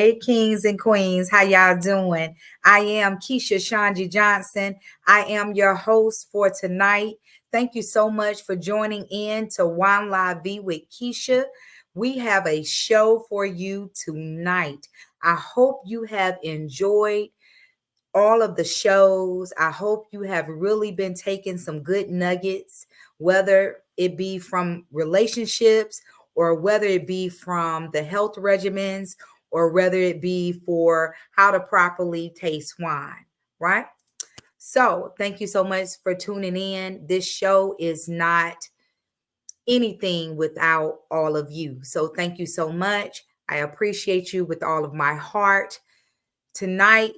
Hey, kings and queens, how y'all doing? I am Keisha ShonGee Johnson. I am your host for tonight. Thank you so much for joining in to Wine La Vie with Keisha. We have a show for you tonight. I hope you have enjoyed all of the shows. I hope you have really been taking some good nuggets, whether it be from relationships or whether it be from the health regimens or whether it be for how to properly taste wine, right? So, thank you so much for tuning in. This show is not anything without all of you. So, thank you so much. I appreciate you with all of my heart. Tonight,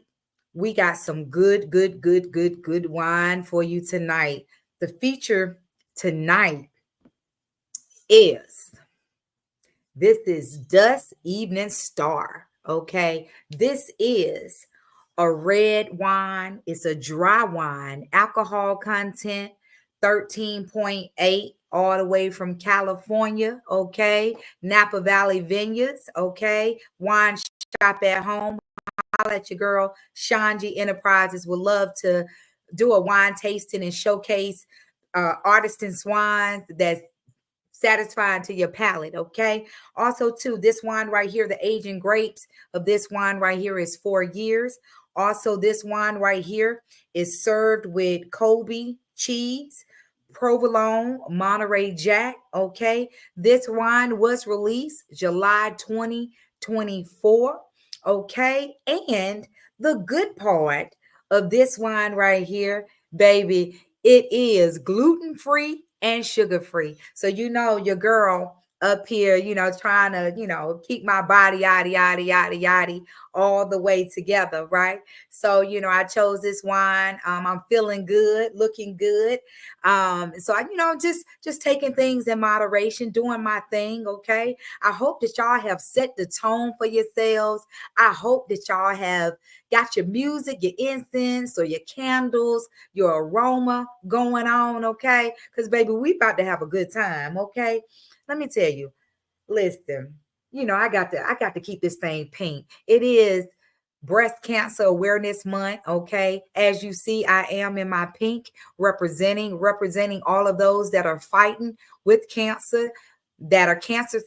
we got some good wine for you tonight. The feature tonight is this is Dust Evening Star. Okay, this is a red wine. It's a dry wine, alcohol content 13.8, all the way from California. Okay, Napa Valley Vineyards. Okay, wine shop at home. I'll let your girl ShonGee Enterprises would love to do a wine tasting and showcase artisan wines that's satisfying to your palate. Okay. Also, too, this wine right here, the aging grapes of this wine right here is 4 years. Also, this wine right here is served with Kobe cheese, provolone, Monterey Jack. Okay. This wine was released July 2024. Okay. And the good part of this wine right here, baby, it is gluten-free and sugar-free. So, your girl up here, trying to, keep my body, yada, yada, yada, yada, all the way together, right? So, I chose this wine. I'm feeling good, looking good. So I, just taking things in moderation, doing my thing, okay? I hope that y'all have set the tone for yourselves. I hope that y'all have got your music, your incense, or your candles, your aroma going on, okay? Because, baby, we about to have a good time, okay? Let me tell you, listen, I got to keep this thing pink. It is Breast Cancer Awareness Month, okay? As you see, I am in my pink, representing all of those that are fighting with cancer, that are cancer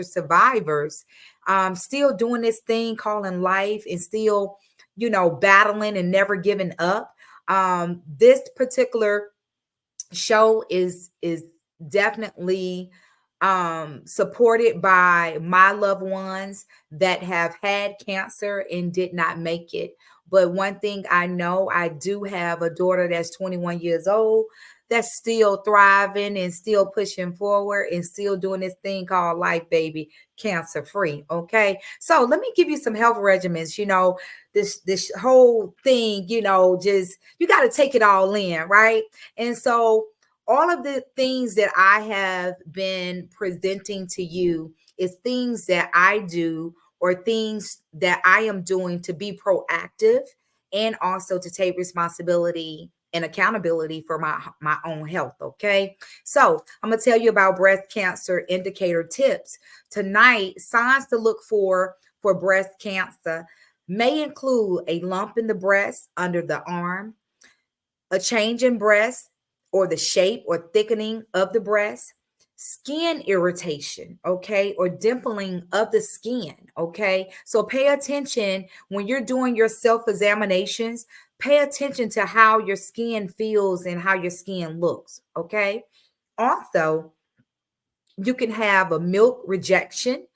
survivors, still doing this thing calling life and still, battling and never giving up. This particular show is definitely supported by my loved ones that have had cancer and did not make it. But one thing I know, I do have a daughter that's 21 years old that's still thriving and still pushing forward and still doing this thing called life, baby, cancer free. Okay. So let me give you some health regimens. This whole thing, just you got to take it all in, right? And so all of the things that I have been presenting to you is things that I do or things that I am doing to be proactive and also to take responsibility and accountability for my own health. Okay. So I'm going to tell you about breast cancer indicator tips. Tonight, signs to look for breast cancer may include a lump in the breast under the arm, a change in breast or the shape or thickening of the breast, skin irritation, okay, or dimpling of the skin, okay? So pay attention when you're doing your self-examinations, pay attention to how your skin feels and how your skin looks, okay? Also, you can have a milk rejection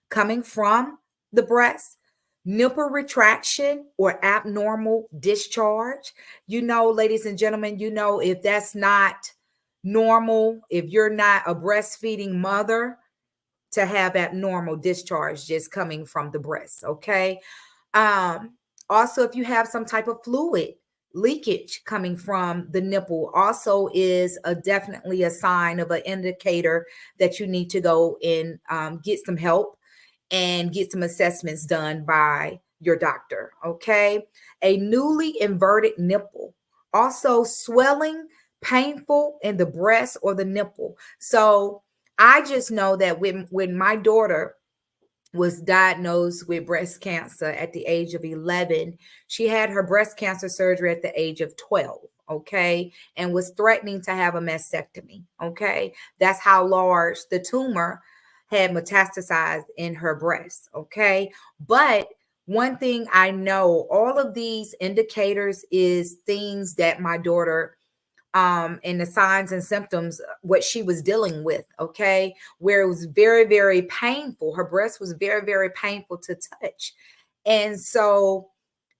coming from the breast, nipple retraction or abnormal discharge. Ladies and gentlemen, if that's not normal, if you're not a breastfeeding mother, to have abnormal discharge just coming from the breast, okay? Also, if you have some type of fluid leakage coming from the nipple, also is definitely a sign of an indicator that you need to go and get some help and get some assessments done by your doctor, okay? A newly inverted nipple, also swelling, painful in the breast or the nipple. So I just know that when my daughter was diagnosed with breast cancer at the age of 11. She had her breast cancer surgery at the age of 12, okay, and was threatening to have a mastectomy, okay. That's how large the tumor had metastasized in her breast, okay. But one thing I know, all of these indicators is things that my daughter and the signs and symptoms what she was dealing with, okay, where it was very, very painful. Her breast was very, very painful to touch. And so,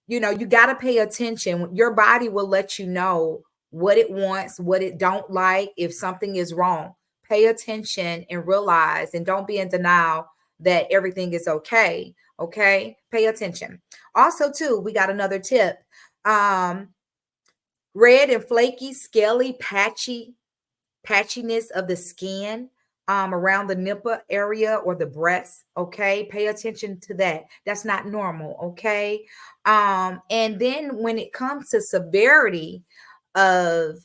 you know, you got to pay attention. Your body will let you know what it wants, what it don't like, if something is wrong. Pay attention and realize, and don't be in denial that everything is okay. Okay, pay attention. Also too, we got another tip. Red and flaky, scaly, patchiness of the skin around the nipple area or the breast. Okay, pay attention to that. That's not normal. Okay, and then when it comes to severity of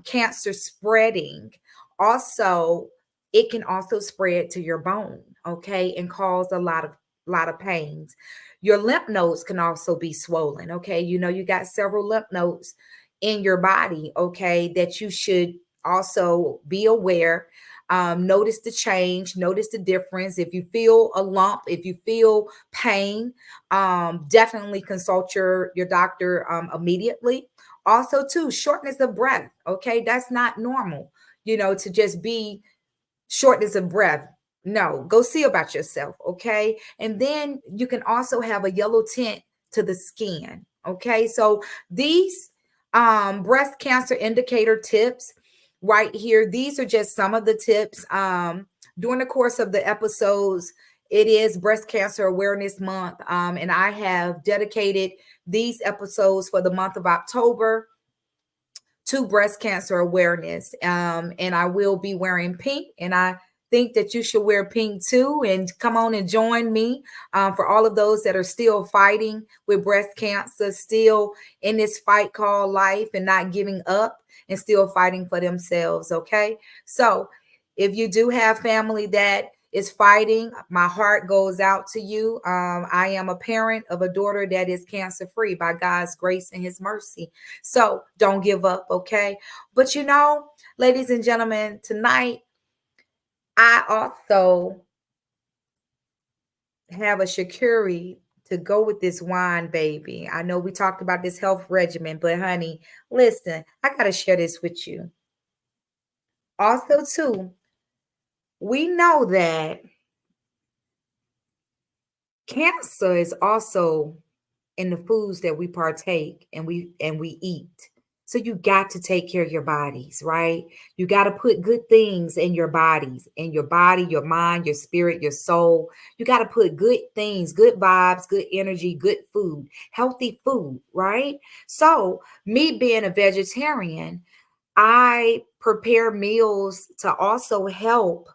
cancer spreading, also it can also spread to your bone. Okay, and cause a lot of pains. Your lymph nodes can also be swollen. Okay, you know you got several lymph nodes in your body, okay, that you should also be aware. Notice the change, notice the difference. If you feel a lump, if you feel pain, definitely consult your doctor immediately. Also, too, shortness of breath. Okay, that's not normal, you know, to just be shortness of breath. No, go see about yourself, okay? And then you can also have a yellow tint to the skin, okay? So these breast cancer indicator tips right here, these are just some of the tips. During the course of the episodes, it is Breast Cancer Awareness Month, and I have dedicated these episodes for the month of October to breast cancer awareness. And I will be wearing pink, and I think that you should wear pink too. And come on and join me for all of those that are still fighting with breast cancer, still in this fight called life and not giving up and still fighting for themselves. Okay. So if you do have family that is fighting, my heart goes out to you. I am a parent of a daughter that is cancer free by God's grace and his mercy. So don't give up, okay? But you know, ladies and gentlemen, tonight I also have a charcuterie to go with this wine, baby. I know we talked about this health regimen, but honey, listen, I got to share this with you. Also, too, we know that cancer is also in the foods that we partake and we eat. So you got to take care of your bodies, right? You got to put good things in your bodies, in your body, your mind, your spirit, your soul. You got to put good things, good vibes, good energy, good food, healthy food, right? So me being a vegetarian, I prepare meals to also help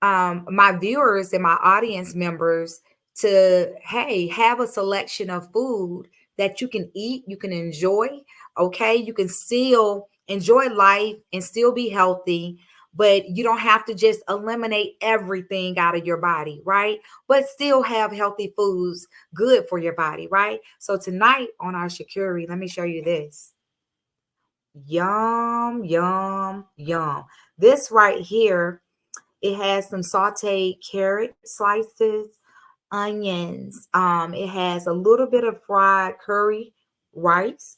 my viewers and my audience members to, hey, have a selection of food that you can eat, you can enjoy. Okay, you can still enjoy life and still be healthy, but you don't have to just eliminate everything out of your body, right? But still have healthy foods good for your body, right? So tonight on our charcuterie, let me show you this. Yum, yum, yum. This right here, it has some sauteed carrot slices, onions. It has a little bit of fried curry rice.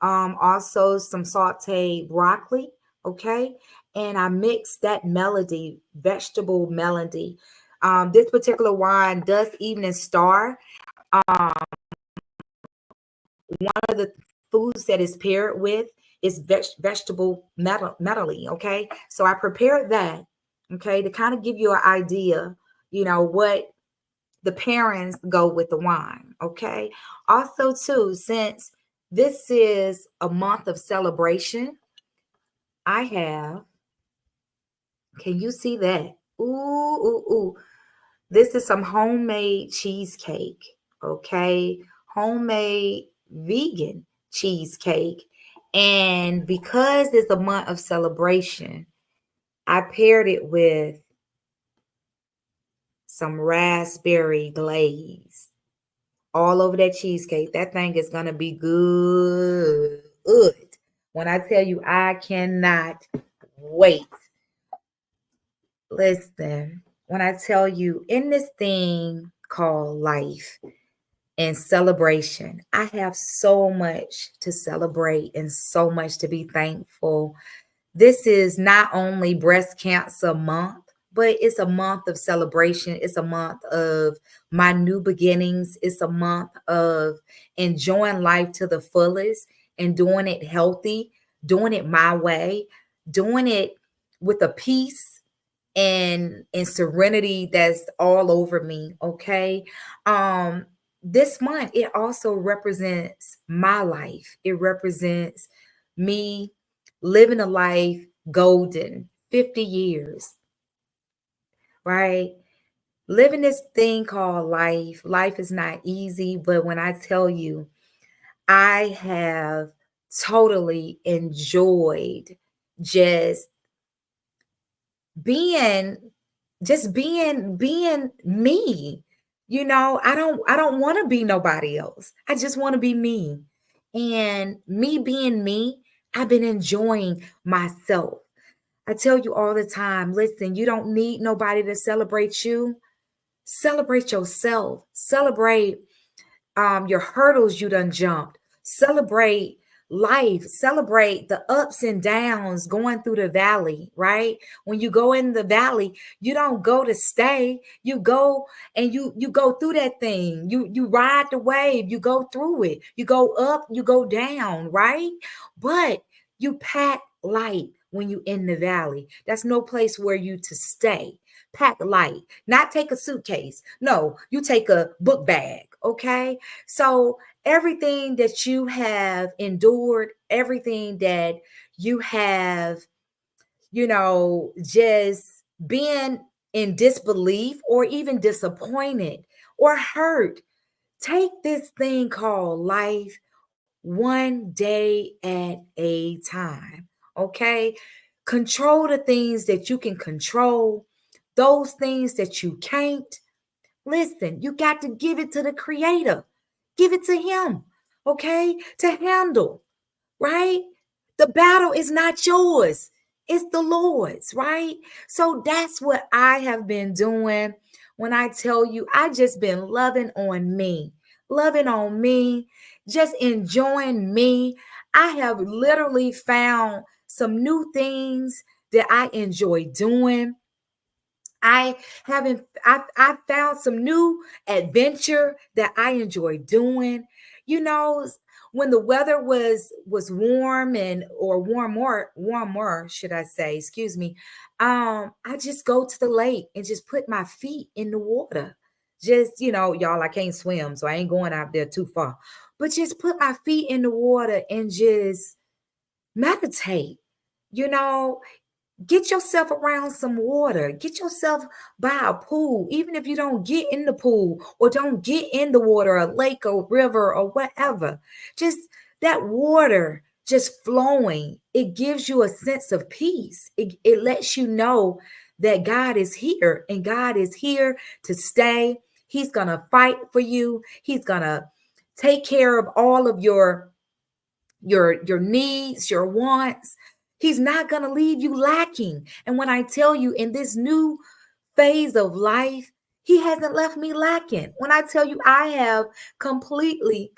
Also some sauteed broccoli. Okay. And I mix that melody, vegetable melody. This particular wine does even star. Um, one of the foods that is paired with is vegetable medley. Okay. So I prepared that. Okay. To kind of give you an idea, you know, what the pairings go with the wine. Okay. Also, too, since this is a month of celebration, I have, can you see that? Ooh, ooh, ooh. This is some homemade cheesecake. Okay. Homemade vegan cheesecake. And because it's a month of celebration, I paired it with some raspberry glaze all over that cheesecake. That thing is going to be good. When I tell you, I cannot wait. Listen, when I tell you, in this thing called life and celebration, I have so much to celebrate and so much to be thankful. This is not only breast cancer month, but it's a month of celebration. It's a month of my new beginnings. It's a month of enjoying life to the fullest and doing it healthy, doing it my way, doing it with a peace and serenity that's all over me. Okay. This month it also represents my life. It represents me living a life golden 50 years, right? Living this thing called life. Life is not easy, but when I tell you, I have totally enjoyed just being being me. I don't want to be nobody else. I just want to be me. And me being me, I've been enjoying myself. I tell you all the time, listen, you don't need nobody to celebrate you. Celebrate yourself. Celebrate your hurdles you done jumped. Celebrate life. Celebrate the ups and downs going through the valley, right? When you go in the valley, you don't go to stay. You go and you go through that thing. You ride the wave, you go through it. You go up, you go down, right? But you pack light when you in the valley. That's no place where you to stay. Pack light, not take a suitcase. No, you take a book bag, okay? So everything that you have endured, everything that you have, just been in disbelief or even disappointed or hurt, take this thing called life one day at a time, okay? Control the things that you can control, those things that you can't. Listen, you got to give it to the creator. Give it to him, okay? To handle, right? The battle is not yours. It's the Lord's, right? So that's what I have been doing. When I tell you, I just been loving on me, just enjoying me. I have literally found some new things that I enjoy doing. I haven't I found some new adventure that I enjoy doing. You know, when the weather was warm and or warmer, should I say, excuse me. I just go to the lake and just put my feet in the water. Just, y'all, I can't swim, so I ain't going out there too far. But just put my feet in the water and just meditate. You know, Get yourself around some water. Get yourself by a pool, even if you don't get in the pool or don't get in the water, a lake or river or whatever. Just that water just flowing, it gives you a sense of peace. It lets you know that God is here and God is here to stay. He's going to fight for you. He's going to take care of all of your needs, your wants. He's not going to leave you lacking. And when I tell you, in this new phase of life, he hasn't left me lacking. When I tell you, I have completely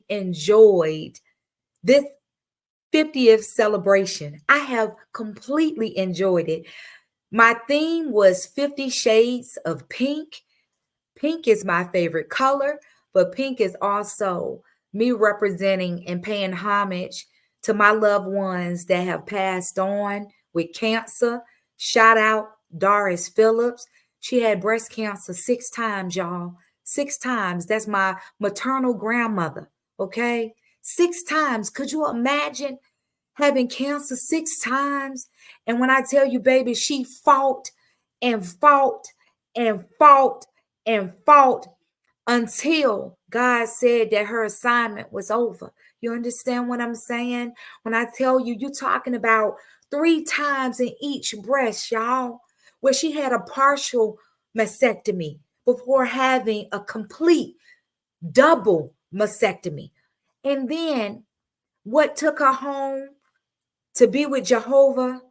enjoyed this 50th celebration. I have completely enjoyed it. My theme was 50 shades of pink. Pink is my favorite color, but pink is also me representing and paying homage to my loved ones that have passed on with cancer. Shout out Doris Phillips. She had breast cancer 6 times, y'all. 6 times. That's my maternal grandmother. Okay. 6 times. Could you imagine having cancer 6 times? And when I tell you, baby, she fought and fought and fought and fought until God said that her assignment was over. You understand what I'm saying? When I tell you, you're talking about 3 times in each breast, y'all, where she had a partial mastectomy before having a complete double mastectomy. And then what took her home to be with Jehovah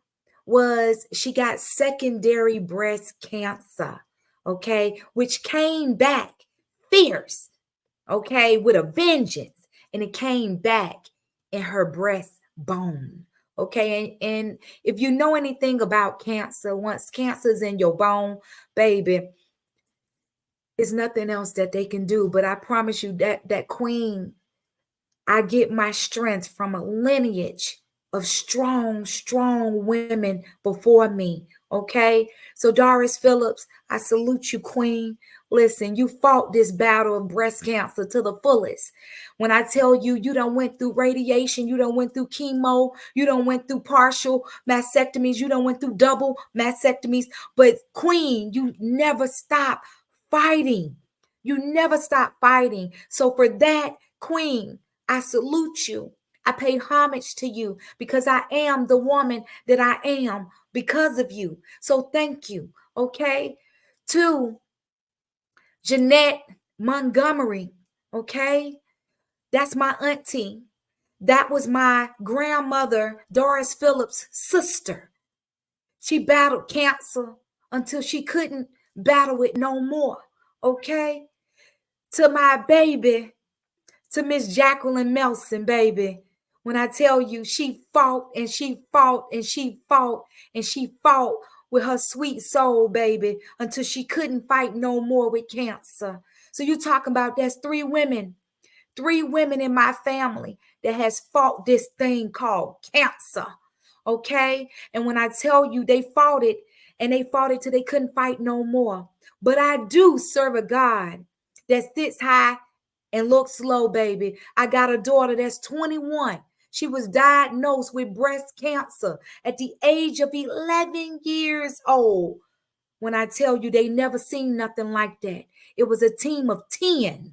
was she got secondary breast cancer, okay, which came back fierce, okay, with a vengeance. And it came back in her breastbone. Okay, and if you know anything about cancer, once cancer's in your bone, baby, it's nothing else that they can do. But I promise you that queen, I get my strength from a lineage of strong, strong women before me. Okay. So, Doris Phillips, I salute you, Queen. Listen, you fought this battle of breast cancer to the fullest. When I tell you, you done went through radiation, you done went through chemo, you done went through partial mastectomies, you done went through double mastectomies. But, Queen, you never stop fighting. You never stop fighting. So, for that, Queen, I salute you. I pay homage to you because I am the woman that I am because of you. So thank you. Okay. To Jeanette Montgomery. Okay. That's my auntie. That was my grandmother, Doris Phillips' sister. She battled cancer until she couldn't battle it no more. Okay. To my baby, to Miss Jacqueline Melson, baby. When I tell you she fought and she fought and she fought and she fought with her sweet soul, baby, until she couldn't fight no more with cancer. So you talking about there's three women in my family that has fought this thing called cancer. Okay? And when I tell you they fought it and they fought it till they couldn't fight no more. But I do serve a God that sits high and looks low, baby. I got a daughter that's 21. She was diagnosed with breast cancer at the age of 11 years old. When I tell you they never seen nothing like that. It was a team of 10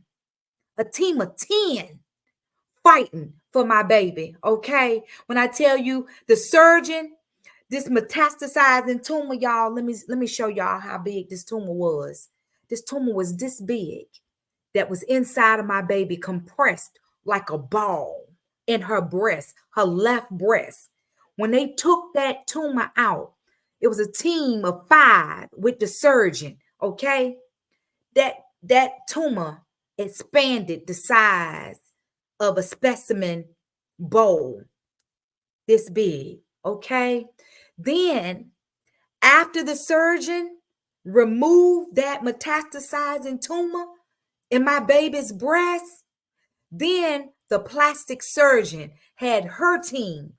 fighting for my baby, okay? When I tell you the surgeon, this metastasizing tumor, y'all, let me show y'all how big this tumor was. This tumor was this big that was inside of my baby, compressed like a ball in her breast, her left breast. When they took that tumor out, it was a team of 5 with the surgeon, okay? That tumor expanded the size of a specimen bowl this big, okay? Then after the surgeon removed that metastasizing tumor in my baby's breast, then the plastic surgeon had her team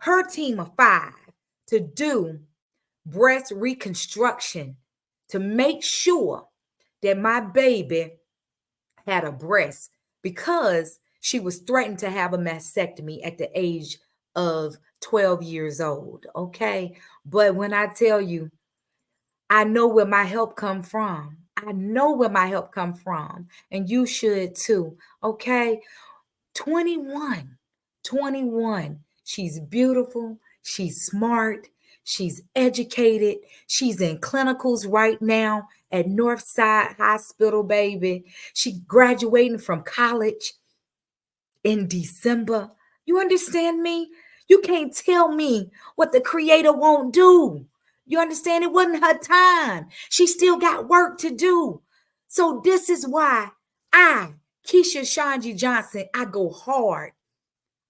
of 5 to do breast reconstruction to make sure that my baby had a breast because she was threatened to have a mastectomy at the age of 12 years old. Okay. But when I tell you, I know where my help come from. I know where my help come from. And you should too. Okay. 21. 21. She's beautiful. She's smart. She's educated. She's in clinicals right now at Northside Hospital, baby. She's graduating from college in December. You understand me? You can't tell me what the Creator won't do. You understand? It wasn't her time. She still got work to do. So this is why I, Keisha ShonGee Johnson, I go hard.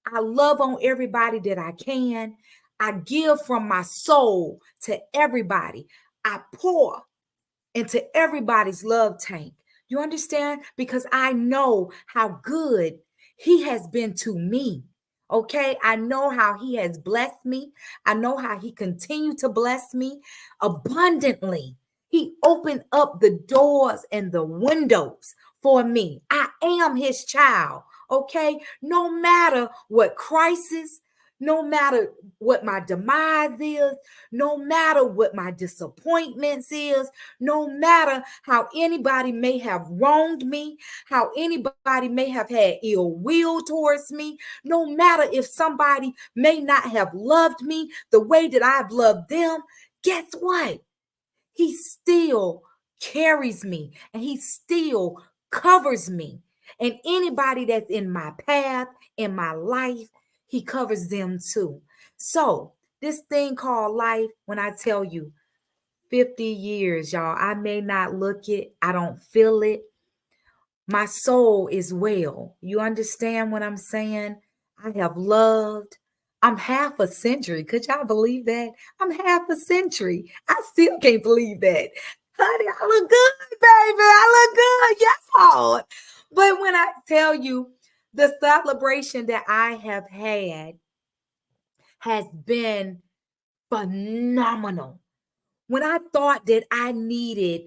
I love on everybody that I can. I give from my soul to everybody. I pour into everybody's love tank. You understand? Because I know how good he has been to me. Okay, I know how he has blessed me. I know how he continued to bless me abundantly. He opened up the doors and the windows for me. I am his child. Okay, no matter what crisis, no matter what my demise is, no matter what my disappointments is, no matter how anybody may have wronged me, how anybody may have had ill will towards me, no matter if somebody may not have loved me the way that I've loved them, guess what? He still carries me, and he still covers me. And anybody that's in my path, in my life, he covers them too. So, this thing called life, when I tell you 50 years, y'all, I may not look it, I don't feel it. My soul is well. You understand what I'm saying? I have loved. I'm half a century. Could y'all believe that? I'm half a century. I still can't believe that. Honey, I look good, baby. I look good. Yes, Lord. But when I tell you the celebration that I have had has been phenomenal. When I thought that I needed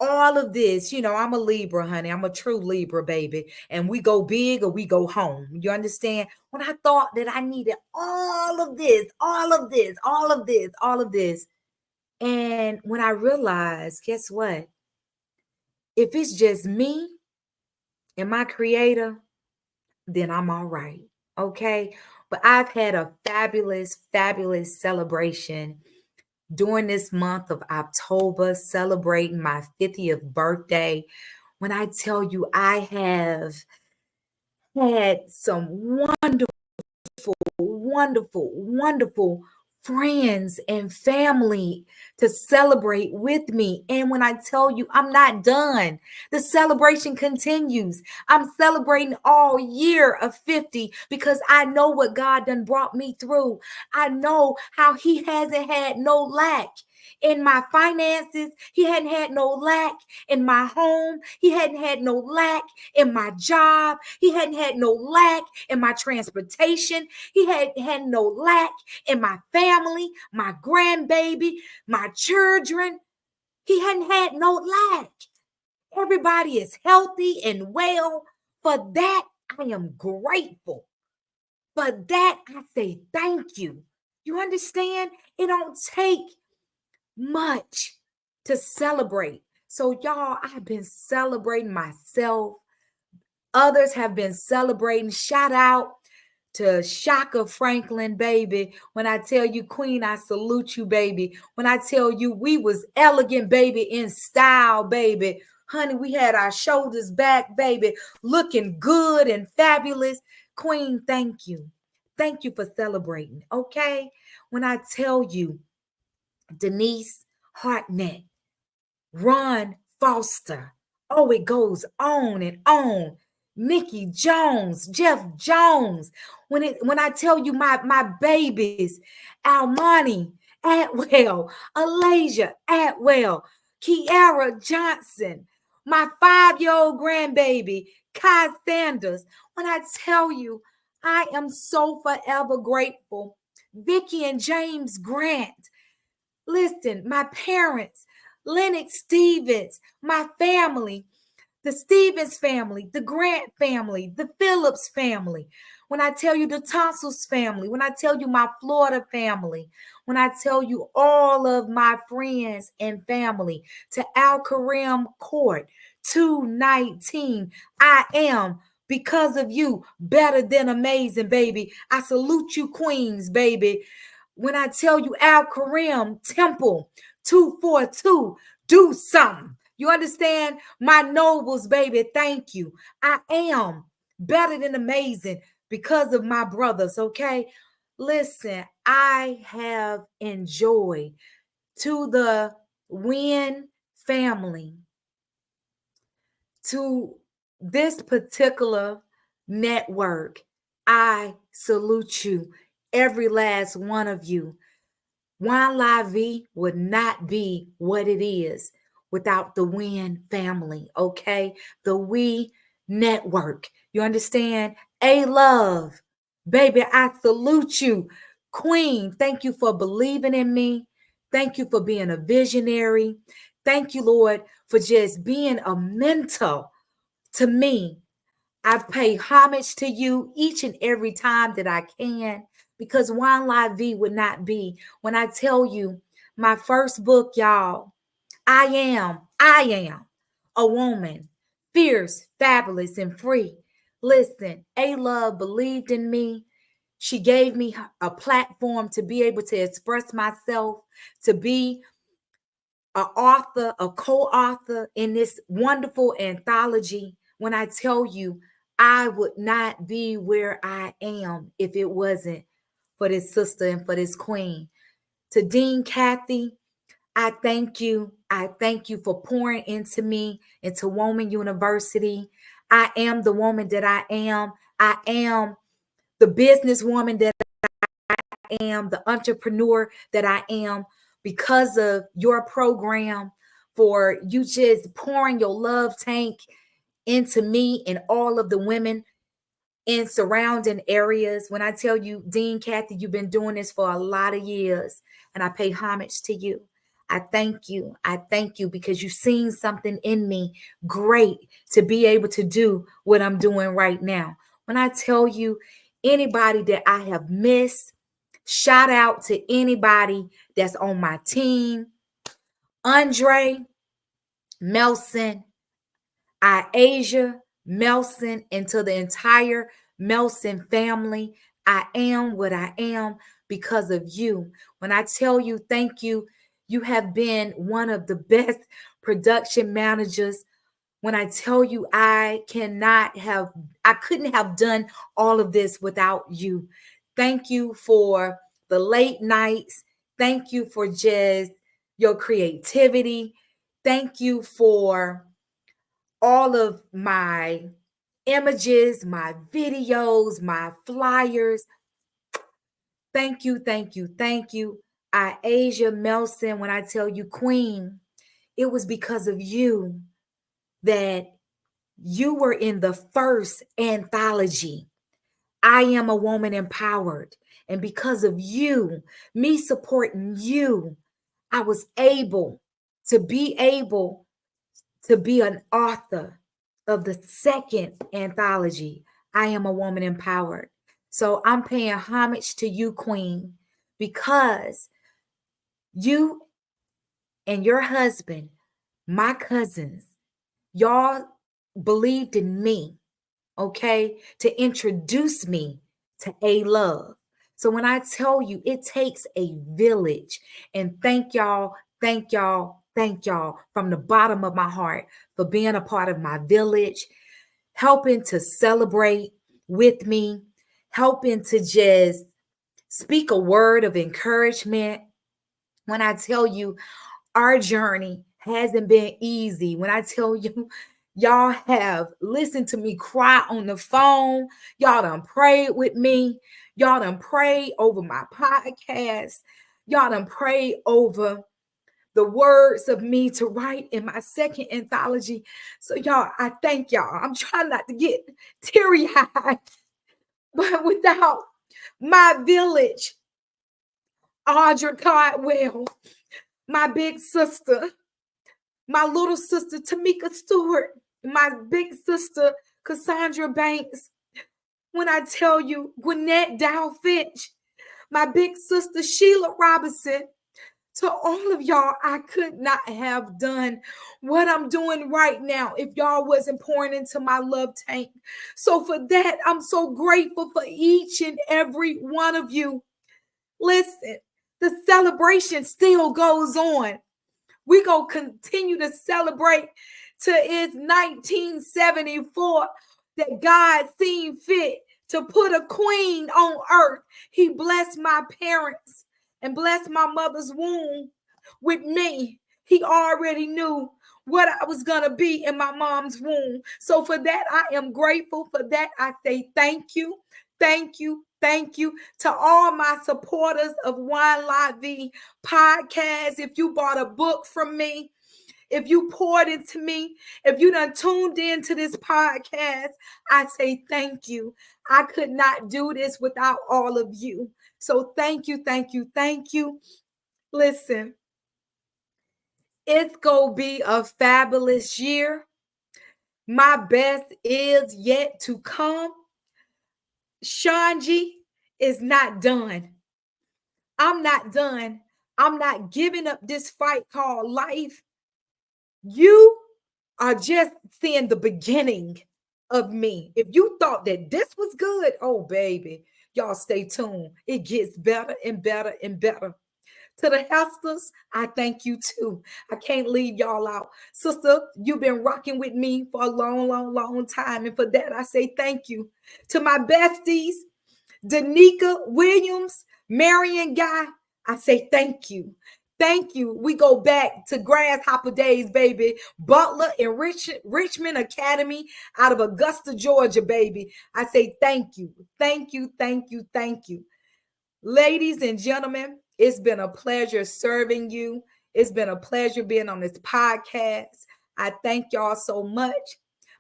all of this, I'm a Libra, honey. I'm a true Libra, baby. And we go big or we go home. You understand? When I thought that I needed all of this, all of this, all of this, all of this. And when I realized, guess what? If it's just me and my creator, then I'm all right. Okay. But I've had a fabulous, fabulous celebration during this month of October, celebrating my 50th birthday. When I tell you, I have had some wonderful, wonderful friends and family to celebrate with me. And when I tell you I'm not done, the celebration continues. I'm celebrating all year of 50 because I know what God done brought me through. I know how he hasn't had no lack in my finances. He hadn't had no lack in my home. He hadn't had no lack in my job. He hadn't had no lack in my transportation. He hadn't had no lack in my family, my grandbaby, my children. He hadn't had no lack. Everybody is healthy and well. For that, I am grateful. For that, I say thank you. You understand? It don't take much to celebrate. So, y'all, I've been celebrating myself. Others have been celebrating. Shout out to Shaka Franklin, baby. When I tell you, Queen, I salute you, baby. When I tell you, we was elegant, baby, in style, baby. Honey, we had our shoulders back, baby, looking good and fabulous. Queen, thank you. Thank you for celebrating, okay? When I tell you, Denise Hartnett, Ron Foster. Oh, it goes on and on. Nikki Jones, Jeff Jones. When I tell you my babies, Almani Atwell, Alasia Atwell, Kiara Johnson, my 5-year-old grandbaby, Kai Sanders. When I tell you, I am so forever grateful. Vicky and James Grant. Listen, my parents, Lennox Stevens, my family, the Stevens family, the Grant family, the Phillips family. When I tell you the Tonsils family, when I tell you my Florida family, when I tell you all of my friends and family, to Al Karim Court, 219, I am, because of you, better than amazing, baby. I salute you, Queens, baby. When I tell you Al Karim Temple 242, do something. You understand? My nobles, baby, thank you. I am better than amazing because of my brothers, okay? Listen, I have enjoyed to the Win family, to this particular network. I salute you, every last one of you. Wine La Vie would not be what it is without the Win family, okay? The We Network. You understand? A love. Baby, I salute you. Queen, thank you for believing in me. Thank you for being a visionary. Thank you, Lord, for just being a mentor to me. I pay homage to you each and every time that I can, because Wine La Vie would not be. When I tell you my first book, y'all, I am a woman, fierce, fabulous, and free. Listen, A Love believed in me. She gave me a platform to be able to express myself, to be an author, a co-author in this wonderful anthology. When I tell you, I would not be where I am if it wasn't for this sister and for this queen. To Dean Kathy, I thank you. I thank you for pouring into me, into Woman University. I am the woman that I am. I am the businesswoman that I am, the entrepreneur that I am because of your program, for you just pouring your love tank into me and all of the women in surrounding areas. When I tell you, Dean Kathy, you've been doing this for a lot of years, and I pay homage to you. I thank you. I thank you because you've seen something in me great to be able to do what I'm doing right now. When I tell you, anybody that I have missed, shout out to anybody that's on my team. Andre, Melson, Asia, Melson, and to the entire Melson family. I am what I am because of you. When I tell you thank you, you have been one of the best production managers. When I tell you I couldn't have done all of this without you. Thank you for the late nights. Thank you for just your creativity. Thank you for all of my images, my videos, my flyers. Thank you, thank you, thank you. Asia Melson, when I tell you, Queen, it was because of you that you were in the first anthology. I Am a Woman Empowered. And because of you, me supporting you, I was able to be an author of the second anthology, I Am a Woman Empowered. So I'm paying homage to you, Queen, because you and your husband, my cousins, y'all believed in me, okay, to introduce me to A Love. So when I tell you it takes a village, and thank y'all, thank y'all from the bottom of my heart for being a part of my village, helping to celebrate with me, helping to just speak a word of encouragement. When I tell you our journey hasn't been easy, when I tell you, y'all have listened to me cry on the phone, y'all done prayed with me, y'all done prayed over my podcast, y'all done prayed over the words of me to write in my second anthology. So, y'all, I thank y'all. I'm trying not to get teary eyed, but without my village, Audra Cardwell, my big sister, my little sister, Tamika Stewart, my big sister, Cassandra Banks, when I tell you, Gwinnett Dow Finch, my big sister, Sheila Robinson, to all of y'all, I could not have done what I'm doing right now if y'all wasn't pouring into my love tank. So for that, I'm so grateful for each and every one of you. Listen, the celebration still goes on. We gonna continue to celebrate till it's 1974 that God seen fit to put a queen on earth. He blessed my parents and blessed my mother's womb with me. He already knew what I was going to be in my mom's womb. So for that, I am grateful. For that, I say thank you. Thank you. Thank you to all my supporters of Wine La Vie podcast. If you bought a book from me, if you poured into me, if you done tuned into this podcast, I say thank you. I could not do this without all of you. So thank you, thank you, thank you. Listen, it's going to be a fabulous year. My best is yet to come. ShonGee is not done. I'm not done. I'm not giving up this fight called life. You are just seeing the beginning of me. If you thought that this was good, oh baby, y'all stay tuned. It gets better and better and better. To the Hesters, I thank you too. I can't leave y'all out. Sister, you've been rocking with me for a long, long, long time. And for that, I say thank you. To my besties, Danica Williams, Marion Guy, I say thank you. Thank you. We go back to grasshopper days, baby. Butler and Richmond Academy out of Augusta, Georgia, baby. I say thank you. Thank you. Thank you. Thank you. Ladies and gentlemen, it's been a pleasure serving you. It's been a pleasure being on this podcast. I thank y'all so much.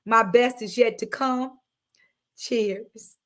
My best is yet to come. Cheers.